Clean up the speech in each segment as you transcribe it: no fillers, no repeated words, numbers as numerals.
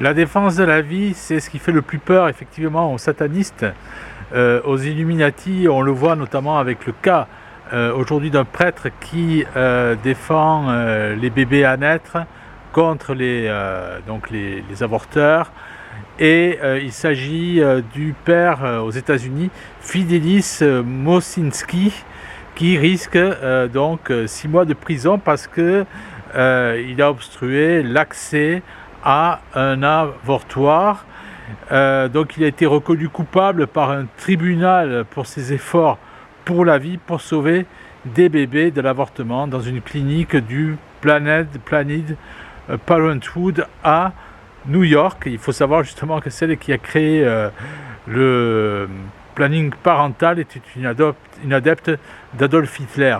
La défense de la vie, c'est ce qui fait le plus peur effectivement aux satanistes, aux Illuminati. On le voit notamment avec le cas aujourd'hui d'un prêtre qui défend les bébés à naître contre les avorteurs. Et il s'agit du père aux États-Unis, Fidelis Mosinski, qui risque donc 6 mois de prison parce que il a obstrué l'accès à un avortoir. Donc il a été reconnu coupable par un tribunal pour ses efforts pour la vie, pour sauver des bébés de l'avortement dans une clinique du Planned Parenthood à New York. Il faut savoir justement que celle qui a créé le planning parental était une adepte d'Adolf Hitler.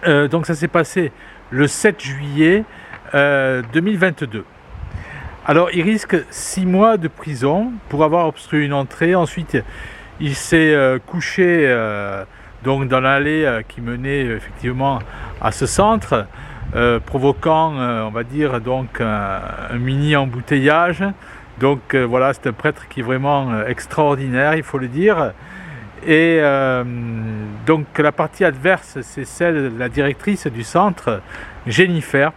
Donc ça s'est passé le 7 juillet 2022. Alors il risque 6 mois de prison pour avoir obstrué une entrée. Ensuite il s'est couché donc dans l'allée qui menait effectivement à ce centre, provoquant on va dire donc un mini embouteillage. Donc voilà, c'est un prêtre qui est vraiment extraordinaire, il faut le dire. Et donc la partie adverse, c'est celle de la directrice du centre, Jennifer,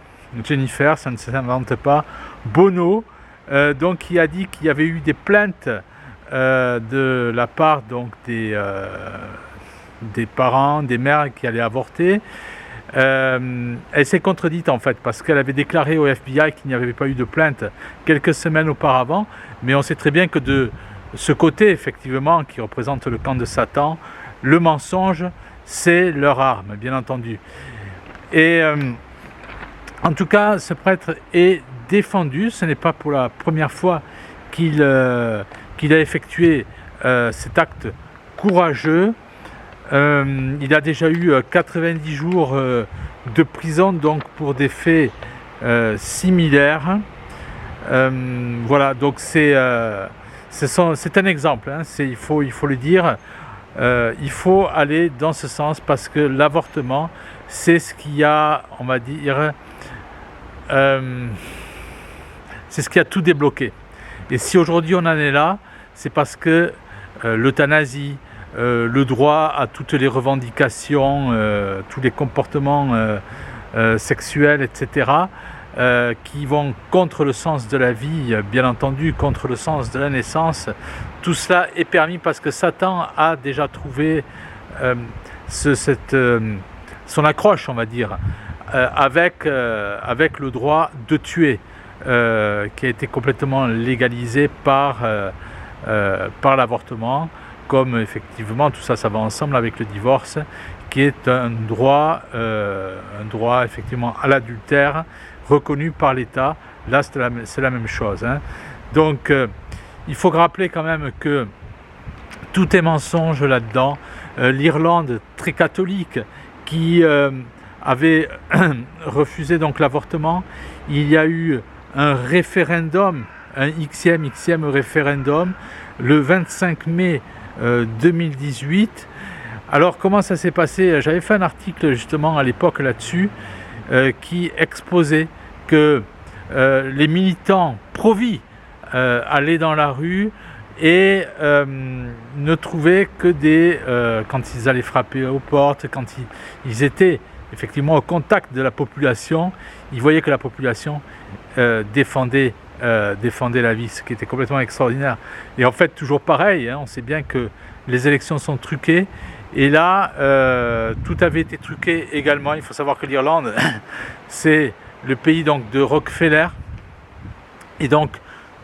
ça ne s'invente pas, Bono, donc qui a dit qu'il y avait eu des plaintes de la part donc des parents, des mères qui allaient avorter. Elle s'est contredite en fait parce qu'elle avait déclaré au FBI qu'il n'y avait pas eu de plainte quelques semaines auparavant, mais on sait très bien que de ce côté effectivement qui représente le camp de Satan, le mensonge c'est leur arme bien entendu. Et en tout cas ce prêtre est défendu, ce n'est pas pour la première fois qu'il a effectué cet acte courageux. Il a déjà eu 90 jours de prison donc pour des faits similaires. Voilà, donc c'est un exemple, hein, il faut le dire. Il faut aller dans ce sens parce que l'avortement, c'est ce qui a, on va dire, c'est ce qui a tout débloqué. Et si aujourd'hui on en est là, c'est parce que l'euthanasie, le droit à toutes les revendications, tous les comportements sexuels, etc., qui vont contre le sens de la vie, bien entendu, contre le sens de la naissance. Tout cela est permis parce que Satan a déjà trouvé son accroche, on va dire, avec le droit de tuer, qui a été complètement légalisé par l'avortement, comme effectivement tout ça, ça va ensemble avec le divorce, qui est un droit effectivement à l'adultère, reconnu par l'État. Là, c'est la même chose, hein. Donc, il faut rappeler quand même que tout est mensonge là-dedans. L'Irlande, très catholique, qui avait refusé donc l'avortement, il y a eu un référendum, un xème référendum, le 25 mai 2018. Alors comment ça s'est passé? J'avais fait un article justement à l'époque là-dessus qui exposait que les militants pro-vie allaient dans la rue et ne trouvaient que quand ils allaient frapper aux portes, quand ils étaient effectivement au contact de la population, ils voyaient que la population défendait la vie, ce qui était complètement extraordinaire. Et en fait, toujours pareil, hein, on sait bien que les élections sont truquées, et là, tout avait été truqué également. Il faut savoir que l'Irlande, c'est le pays donc de Rockefeller, et donc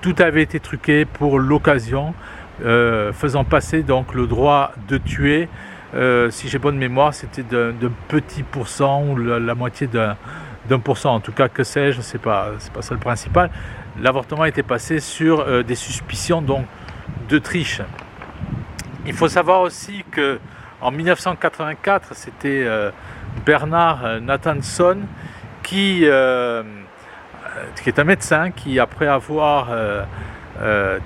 tout avait été truqué pour l'occasion, faisant passer donc le droit de tuer, si j'ai bonne mémoire, c'était d'un petit pourcent ou la moitié d'un pourcent, en tout cas, que sais-je, c'est pas ça le principal. L'avortement était passé sur des suspicions donc de triche. Il faut savoir aussi que en 1984, c'était Bernard Nathanson qui est un médecin qui, après avoir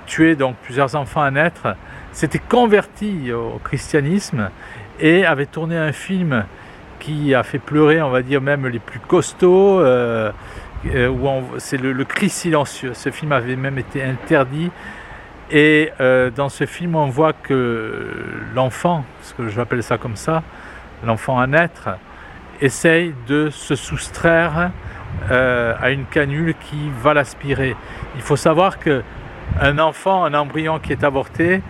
tué donc plusieurs enfants à naître, s'était converti au christianisme et avait tourné un film qui a fait pleurer, on va dire, même les plus costauds, c'est le cri silencieux. Ce film avait même été interdit. Et dans ce film, on voit que l'enfant, parce que j'appelle ça comme ça, l'enfant à naître, essaye de se soustraire à une canule qui va l'aspirer. Il faut savoir qu'un enfant, un embryon qui est avorté,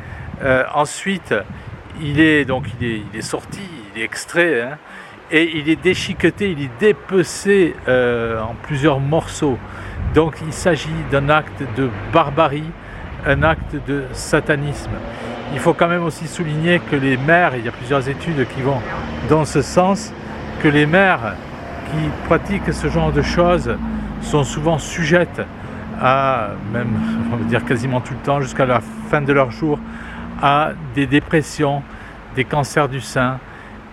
ensuite, il est sorti, il est extrait, hein, et il est déchiqueté, il est dépecé en plusieurs morceaux. Donc il s'agit d'un acte de barbarie, un acte de satanisme. Il faut quand même aussi souligner que les mères, il y a plusieurs études qui vont dans ce sens, que les mères qui pratiquent ce genre de choses sont souvent sujettes à, même on va dire quasiment tout le temps, jusqu'à la fin de leur jour, à des dépressions, des cancers du sein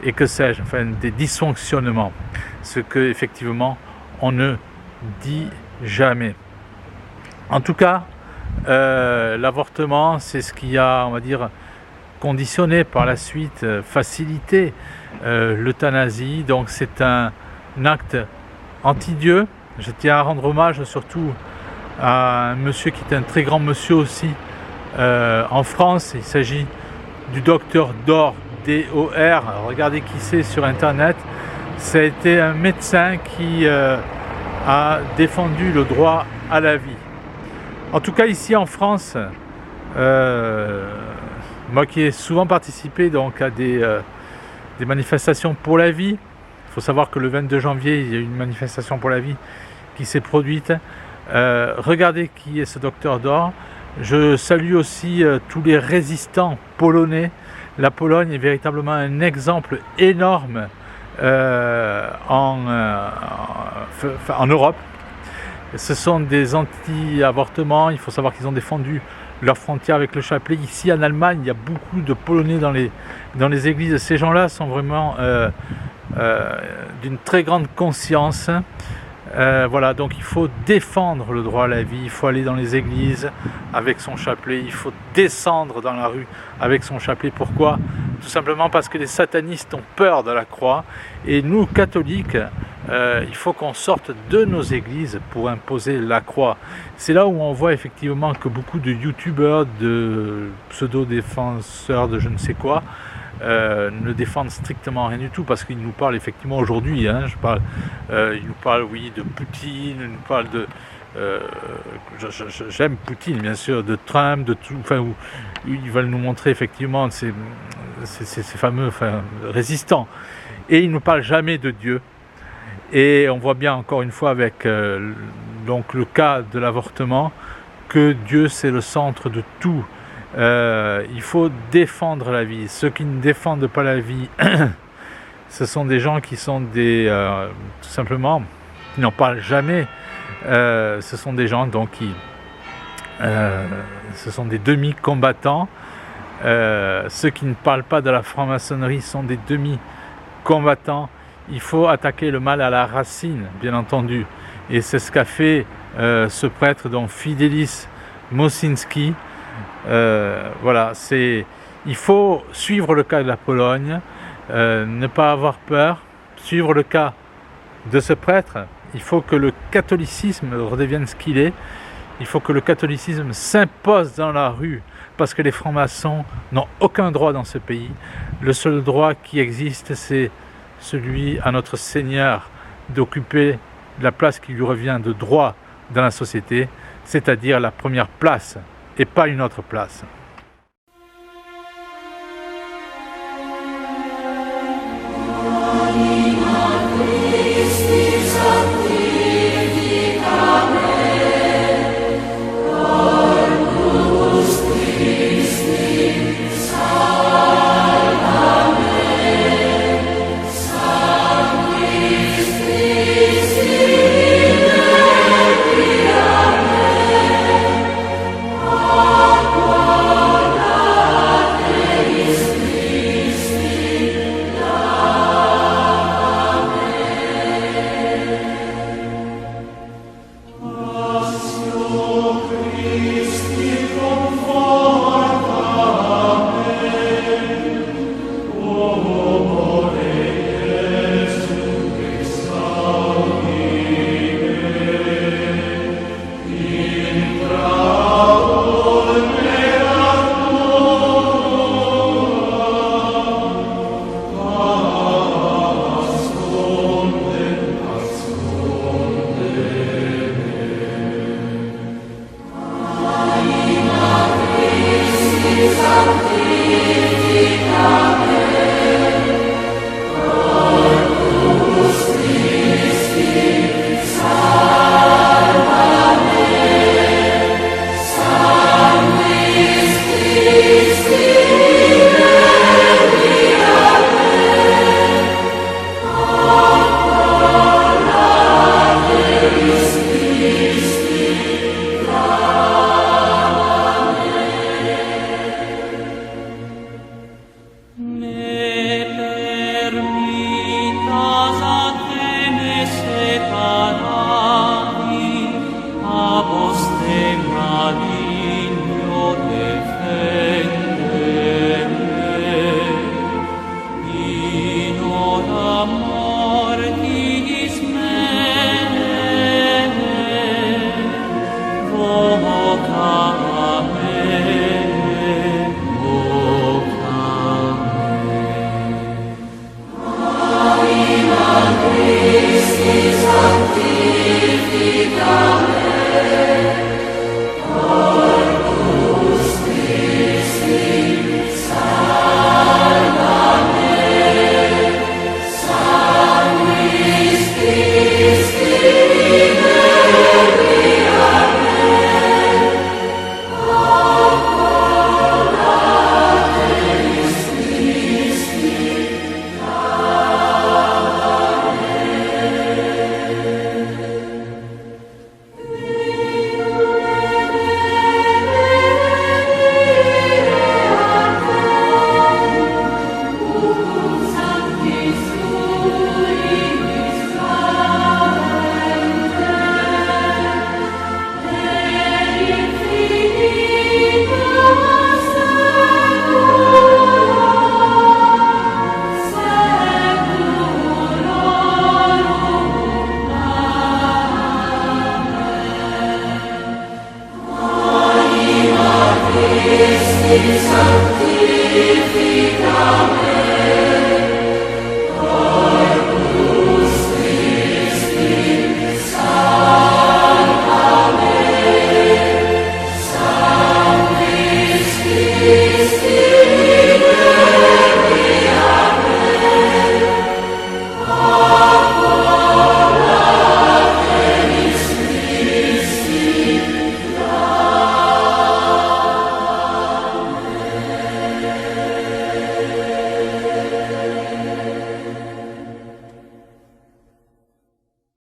et que sais-je, enfin des dysfonctionnements. Ce que effectivement on ne dit jamais. En tout cas, l'avortement, c'est ce qui a, on va dire, conditionné par la suite, facilité l'euthanasie. Donc c'est un acte anti-Dieu. Je tiens à rendre hommage surtout à un monsieur qui est un très grand monsieur aussi en France. Il s'agit du docteur Dor, D-O-R. Regardez qui c'est sur internet. Ça a été un médecin qui a défendu le droit à la vie. En tout cas ici en France, moi qui ai souvent participé donc à des manifestations pour la vie, il faut savoir que le 22 janvier il y a eu une manifestation pour la vie qui s'est produite. Regardez qui est ce docteur Dor. Je salue aussi tous les résistants polonais. La Pologne est véritablement un exemple énorme en Europe. Ce sont des anti-avortements. Il faut savoir qu'ils ont défendu leurs frontières avec le chapelet. Ici en Allemagne, il y a beaucoup de Polonais dans les églises. Ces gens-là sont vraiment d'une très grande conscience. Voilà, donc il faut défendre le droit à la vie. Il faut aller dans les églises avec son chapelet. Il faut descendre dans la rue avec son chapelet. Pourquoi ? Tout simplement parce que les satanistes ont peur de la croix. Et nous, catholiques, il faut qu'on sorte de nos églises pour imposer la croix. C'est là où on voit effectivement que beaucoup de youtubeurs, de pseudo-défenseurs de je ne sais quoi, ne défendent strictement rien du tout, parce qu'ils nous parlent effectivement aujourd'hui, hein, ils nous parlent oui de Poutine, ils nous parlent de j'aime Poutine bien sûr, de Trump, de tout, enfin où ils veulent nous montrer effectivement ces fameux résistants, et ils ne nous parlent jamais de Dieu. Et on voit bien encore une fois avec donc le cas de l'avortement que Dieu c'est le centre de tout. Il faut défendre la vie. Ceux qui ne défendent pas la vie, ce sont des gens qui sont tout simplement, qui n'en parlent jamais. Ce sont des gens donc ce sont des demi-combattants. Ceux qui ne parlent pas de la franc-maçonnerie sont des demi-combattants. Il faut attaquer le mal à la racine, bien entendu. Et c'est ce qu'a fait ce prêtre, donc Fidelis Mosinski. Voilà, il faut suivre le cas de la Pologne, ne pas avoir peur, suivre le cas de ce prêtre. Il faut que le catholicisme redevienne ce qu'il est. Il faut que le catholicisme s'impose dans la rue, parce que les francs-maçons n'ont aucun droit dans ce pays. Le seul droit qui existe, c'est celui à notre Seigneur d'occuper la place qui lui revient de droit dans la société, c'est-à-dire la première place et pas une autre place.